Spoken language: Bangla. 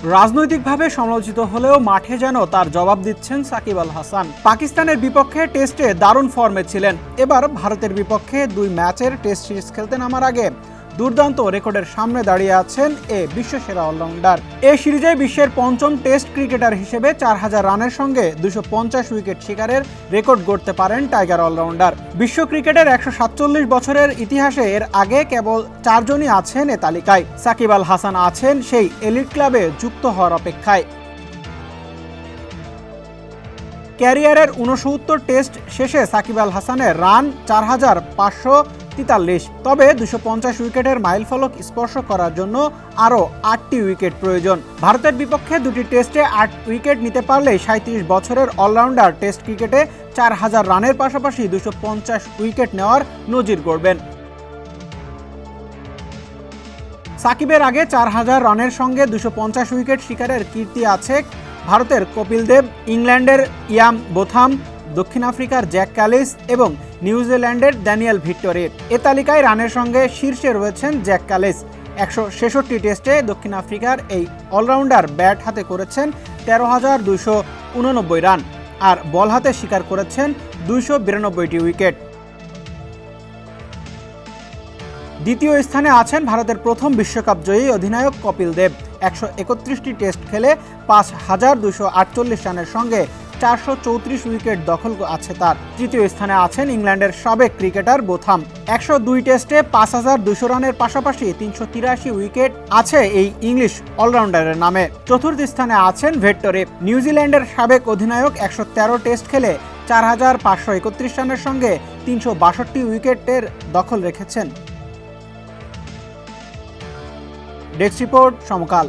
রাজনৈতিকভাবে সমালোচিত হলেও মাঠে যেন তার জবাব দিচ্ছেন সাকিব আল হাসান। পাকিস্তানের বিপক্ষে টেস্টে দারুণ ফর্মে ছিলেন। এবার ভারতের বিপক্ষে 2 ম্যাচের টেস্ট সিরিজ খেলতে নামার আগে দুর্দান্ত রেকর্ডের সামনে দাঁড়িয়ে আছেন এ বিশ্বসেরা অলরাউন্ডার। এ সিরিজে বিশ্বের 5ম টেস্ট ক্রিকেটার হিসেবে 4000 রানের সঙ্গে 250 উইকেট শিকারের রেকর্ড গড়তে পারেন টাইগার অলরাউন্ডার। বিশ্ব ক্রিকেটের 147 বছরের ইতিহাসে এর আগে কেবল 4 জনই আছেন এ তালিকায়। সাকিব আল হাসান আছেন সেই এলিট ক্লাবে যুক্ত হওয়ার অপেক্ষায়। ক্যারিয়ারের 69 টেস্ট শেষে সাকিব আল হাসানের রান 4543। তবে 250 উইকেটের মাইলফলক স্পর্শ করার জন্য আরও 8টি উইকেট প্রয়োজন। ভারতের বিপক্ষে 2টি টেস্টে 8 উইকেট নিতে পারলেই 37 বছরের অলরাউন্ডার টেস্ট ক্রিকেটে 4000 রানের পাশাপাশি 250 উইকেট নেওয়ার নজির গড়বেন। সাকিবের আগে 4000 রানের সঙ্গে 250 উইকেট শিকারের কীর্তি আছে ভারতের কপিল দেব, ইংল্যান্ডের ইয়াম বোথাম, দক্ষিণ আফ্রিকার জ্যাক ক্যালিস এবং নিউজিল্যান্ডের ড্যানিয়েল ভিক্টরির। এ তালিকায় রানের সঙ্গে শীর্ষে রয়েছেন জ্যাক ক্যালিস। 166 টেস্টে দক্ষিণ আফ্রিকার এই অলরাউন্ডার ব্যাট হাতে করেছেন 13,289 রান আর বল হাতে শিকার করেছেন 292টি উইকেট। দ্বিতীয় স্থানে আছেন ভারতের প্রথম বিশ্বকাপ জয়ী অধিনায়ক কপিল দেব। 131টি টেস্ট খেলে 5248 রানের সঙ্গে 434 উইকেট দখল আছে তার। তৃতীয় স্থানে আছেন ইংল্যান্ডের সাবেক ক্রিকেটার বোথাম। 102 টেস্টে 5200 রানের পাশাপাশি 383 উইকেট আছে এই ইংলিশ অলরাউন্ডারের নামে। চতুর্থ স্থানে আছেন ভিক্টরি। নিউজিল্যান্ডের সাবেক অধিনায়ক 113 টেস্ট খেলে 4531 রানের সঙ্গে 362 উইকেটের দখল রেখেছেন। ডেস্ক রিপোর্ট, সমকাল।